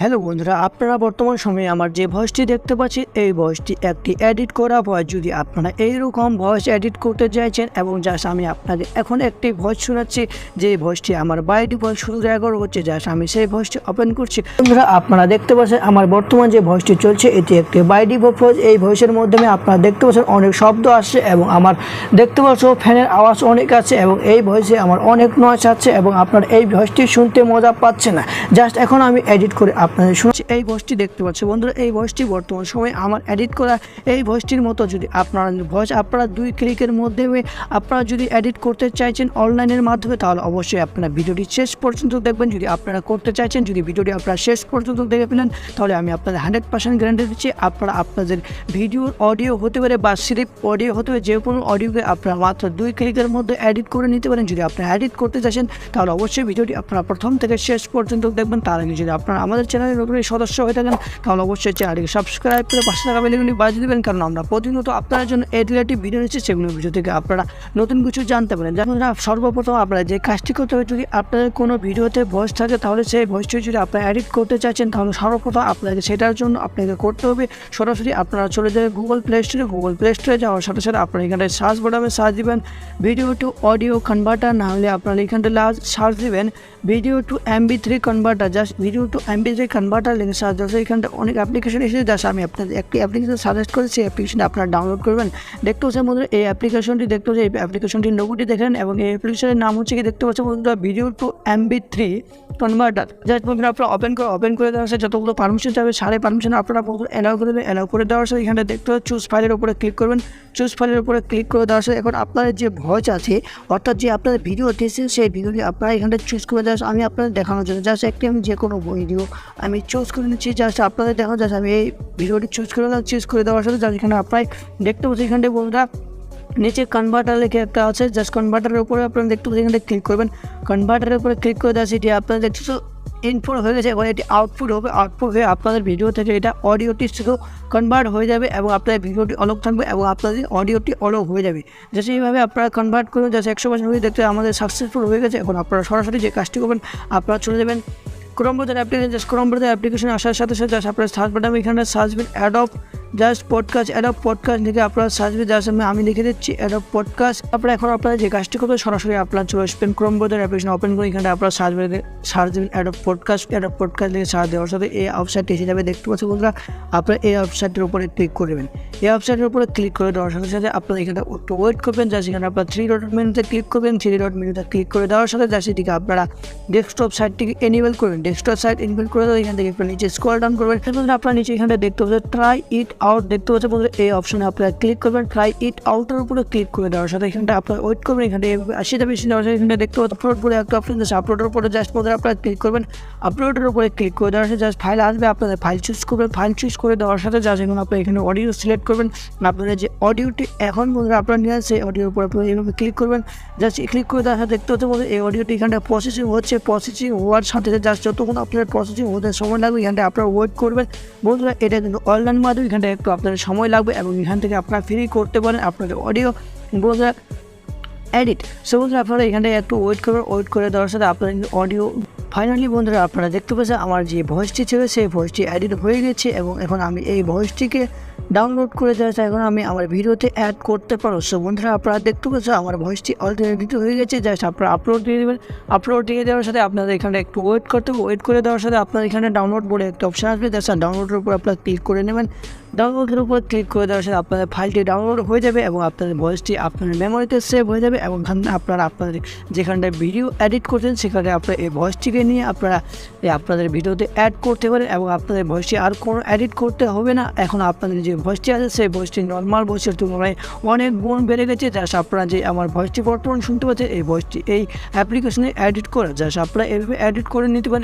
Hello বন্ধুরা, আপনারা বর্তমান সময়ে আমার যে ভয়েসটি দেখতে পাচ্ছেন এই ভয়েসটি একটি এডিট করা ভয়েস। যদি আপনারা এইরকম ভয়েস এডিট করতে চাইছেন এবং জাস্ট আমি আপনাকে এখন একটি ভয়েস শোনাচ্ছি, যে ভয়েসটি আমার বাইরে ভয়েস শুরু রেকর্ড হচ্ছে, জাস্ট আমি সেই ভয়েসটি ওপেন করছি। বন্ধুরা আপনারা দেখতে পাচ্ছেন আমার বর্তমান যে ভয়েসটি চলছে এটি একটি বাইরে ভয়েস। এই ভয়েসের মাধ্যমে আপনারা দেখতে পাচ্ছেন অনেক শব্দ আসছে এবং আমার দেখতে পাচ্ছ ফ্যানের আওয়াজ অনেক আছে এবং এই ভয়েসে আমার অনেক নয়েজ আছে এবং আপনার এই ভয়েসটি শুনতে মজা পাচ্ছে না। জাস্ট এখন আমি এডিট করে আপনাদের শুনছি এই ভয়েসটি দেখতে পাচ্ছি। বন্ধুরা এই ভয়েসটি বর্তমান সময়ে আমার এডিট করা এই ভয়েসটির মতো যদি আপনারা ভয়েস আপনারা 2 ক্লিকের মধ্যে আপনারা যদি এডিট করতে চাইছেন অনলাইনের মাধ্যমে, তাহলে অবশ্যই আপনারা ভিডিওটি শেষ পর্যন্ত দেখবেন। যদি আপনারা করতে চাইছেন, যদি ভিডিওটি আপনারা শেষ পর্যন্ত দেখে ফেলেন, তাহলে আমি আপনাদের 100% গ্যারান্টি দিচ্ছি আপনারা আপনাদের ভিডিওর অডিও হতে পারে বা সিরিপ অডিও হতে পারে, যে কোনো অডিওকে আপনারা মাত্র 2 ক্লিকের মধ্যে এডিট করে নিতে পারেন। যদি আপনারা এডিট করতে চাইছেন তাহলে অবশ্যই ভিডিওটি আপনারা প্রথম থেকে শেষ পর্যন্ত দেখবেন। তার আগে যদি আপনারা আমাদের চ্যানেলের নতুন সদস্য হয়ে থাকেন তাহলে অবশ্যই চ্যানেলটিকে সাবস্ক্রাইব করে পাশে থাকা বেলআইকনটি বাজিয়ে দেবেন, কারণ আমরা প্রতিনিয়ত আপনাদের জন্য এই রিলেটিভ ভিডিও নিচ্ছি, সেগুলো ভিডিও থেকে আপনারা নতুন কিছু জানতে পারেন। যেমন সর্বপ্রথম আপনারা যে কাজটি করতে হবে, যদি আপনাদের কোনো ভিডিওতে ভয়েস থাকে তাহলে সেই ভয়েসটি যদি আপনারা এডিট করতে চাইছেন তাহলে সর্বপ্রথম আপনাকে সেটার জন্য আপনাকে করতে হবে সরাসরি আপনারা চলে যাবেন গুগল প্লে স্টোরে যাওয়ার সাথে সাথে আপনারা এখানে সার্চ বাটনে সার্চ দিবেন ভিডিও টু অডিও কনভার্টার, না হলে আপনারা এখানটা সার্চ দিবেন video to MP3 converter. Just video to MP3 converter লিখে সার্চ দেওয়া। এখানটা অনেক অ্যাপ্লিকেশন এসেছে, জাস্ট আমি আপনাদের একটি অ্যাপ্লিকেশন সাজেস্ট করেছি, সেই অ্যাপ্লিকেশনটা আপনারা ডাউনলোড করবেন। দেখতে পাচ্ছেন বন্ধুরা এই অ্যাপ্লিকেশনটি দেখতে পাচ্ছেন, এই অ্যাপ্লিকেশনটির লোগোটি দেখেন এবং এই অ্যাপ্লিকেশনের নাম হচ্ছে কি দেখতে পাচ্ছেন বন্ধুরা video to MP3 converter. Just বন্ধুরা আপনারা ওপেন করে দেওয়ার সাথে যতগুলো পারমিশন যাবে সারে পারমিশন আপনারা এলাও করে দেবেন। এলাও করে দেওয়ার সাথে এখানে দেখতে পাচ্ছেন চুজ ফাইলের উপরে ক্লিক করবেন। চুজ ফাইলের উপরে ক্লিক করে দেওয়ার সাথে এখন আপনাদের যে ভয়েস আছে অর্থাৎ যে আপনাদের ভিডিও দিয়েছেন সেই ভিডিওটি আপনারা এখানে চুজ করে দেওয়ার আমি আপনাদের দেখানোর জন্য জাস্ট একটি আমি যে কোনো ভিডিও আমি চুজ করে নিচ্ছি। জাস্ট আপনাদের দেখানো জাস্ট আমি এই ভিডিওটি চুজ করে দেওয়ার সাথে জাস্ট এখানে আপনারা দেখতে পাচ্ছেন এখানে বন্ধুরা নিচে কনভার্টার লিখে একটা আছে, জাস্ট কনভার্টারের উপরে আপনারা দেখতে পাচ্ছেন এখানে ক্লিক করবেন। কনভার্টারের উপরে ক্লিক করে দেওয়া সেটি আপনারা দেখতে ইনপুট হয়ে গেছে, এখন এটি আউটপুট হবে। আউটপুট হয়ে আপনাদের ভিডিও থেকে এটা অডিওটি শুধু কনভার্ট হয়ে যাবে এবং আপনাদের ভিডিওটি অলগ থাকবে এবং আপনাদের অডিওটি অলগ হয়ে যাবে। জাস্ট এইভাবে আপনারা কনভার্ট করুন। জাস্ট 100% হয়ে দেখতে আমাদের সাকসেসফুল হয়ে গেছে। এখন আপনারা সরাসরি যে কাজটি করবেন আপনারা চলে যাবেন Chrome browser application. Just Chrome browser application আসার সাথে সাথে জাস্ট আপনারা সার্চ বাটনে এখানে সার্চ দিন অ্যাডব পডকাস্ট লিখে আপনারা সার্চ দিন। জাস্ট আমি লিখে দিচ্ছি অ্যাডব পডকাস্ট। আপনারা এখন আপনারা যে কাজটি করবেন সরাসরি আপনারা চলে আসবেন ক্রোম ব্রাউজার অ্যাপ্লিকেশন ওপেন করে এখানে আপনারা সার্চ দেবেন অ্যাডব পডকাস্ট লিখে সার্চ দেওয়ার সাথে এই ওয়েবসাইটটি এসে যাবে। দেখতে পাচ্ছেন বন্ধুরা আপনারা এই ওয়েবসাইটের উপরে ক্লিক করবেন। এই ওয়েবসাইটের উপরে ক্লিক করে দেওয়ার সাথে সাথে আপনারা এখানে একটু ওয়েট করবেন। জাস্ট এখানে আপনারা 3 ডট মেনুতে ক্লিক করবেন। 3 ডট মেনুতে ক্লিক করে দেওয়ার সাথে জাস্ট এটিকে আপনারা ডেস্কটপ সাইটটিকে এনেবল করবেন। ডেস্কটপ সাইট এনেবল করে দেওয়া এখান থেকে একটু নিচে স্ক্রল ডাউন করবেন। আপনারা নিচে এখানে দেখতে পাচ্ছেন ট্রাই ইট আউট দেখতে পাচ্ছেন বন্ধুরা এই অপশনে আপনারা ক্লিক করবেন। ট্রাই ইট আউটের উপরে ক্লিক করে দেওয়ার সাথে এখানটা আপনারা ওয়েট করবেন। এখানে 80টা বেশি দেওয়ার সাথে এখানে দেখতে পাচ্ছেন আপলোড বলে একটা অপশন আছে, আপলোডের উপরে জাস্ট বন্ধুরা আপনারা ক্লিক করবেন। আপলোডের উপরে ক্লিক করে দেওয়ার সাথে জাস্ট ফাইল আসবে, আপনাদের ফাইল চুজ করবেন। ফাইল চুজ করে দেওয়ার সাথে জাস্ট এখন আপনারা এখানে অডিও সিলেক্ট করবেন। আপনাদের যে অডিওটি এখন বন্ধুরা আপনারা নিয়ে আসছে অডিওর উপরে আপনারা এইভাবে ক্লিক করবেন। জাস্ট ক্লিক করে দেওয়ার সাথে দেখতে হচ্ছে বন্ধু এই অডিওটি এখানটা প্রসেসিং হচ্ছে। প্রসেসিং হওয়ার সাথে জাস্ট যতক্ষণ আপনার প্রসেসিং হতে সময় লাগবে এখানটা আপনারা ওয়েট করবেন। বন্ধুরা এটা কিন্তু অনলাইন মাধ্যমে এখানটা একটু আপনাদের সময় লাগবে এবং এখান থেকে আপনারা ফ্রি করতে পারেন আপনাদের অডিও বন্ধুরা এডিট। সো বন্ধুরা আপনারা এখানটায় একটু ওয়েট করবেন। ওয়েট করে দেওয়ার সাথে আপনারা অডিও ফাইনালি বন্ধুরা আপনারা দেখতে পাচ্ছেন আমার যে ভয়েসটি ছিল সেই ভয়েসটি এডিট হয়ে গেছে এবং এখন আমি এই ভয়েসটিকে ডাউনলোড করে দেওয়া চাই, এখন আমি আমার ভিডিওতে অ্যাড করতে পারো। সো বন্ধুরা আপনারা দেখতে পাচ্ছেন আমার ভয়েসটি অলরেডি এডিট হয়ে গেছে। জাস্ট আপনারা আপলোড দিয়ে দেবেন। আপলোড দিয়ে দেওয়ার সাথে আপনাদের এখানে একটু ওয়েট করতে হবে। ওয়েট করে দেওয়ার সাথে আপনার এখানে ডাউনলোড বলে একটা অপশন আসবে, জাস্ট ডাউনলোডের উপর আপনারা ক্লিক করে নেবেন। ডাউনলোডের উপর ক্লিক করে দেওয়ার সাথে আপনাদের ফাইলটি ডাউনলোড হয়ে যাবে এবং আপনাদের ভয়েসটি আপনাদের মেমোরিতে সেভ হয়ে যাবে এবং আপনারা আপনাদের যেখানটায় ভিডিও এডিট করছেন সেখানে আপনারা এই ভয়েসটিকে নিয়ে আপনারা আপনাদের ভিডিওতে অ্যাড করতে পারেন এবং আপনাদের ভয়েসটি আর কোনো এডিট করতে হবে না। এখন আপনাদের যে ভয়েসটি আছে সেই ভয়েসটি নর্মাল ভয়েসের তুলনায় অনেক গুণ বেড়ে গেছে। জাস্ট আপনারা যে আমার ভয়েসটি বর্তমানে শুনতে পাচ্ছেন এই ভয়েসটি এই অ্যাপ্লিকেশনে এডিট করে জাস্ট আপনারা এভাবে এডিট করে নিতে পারেন।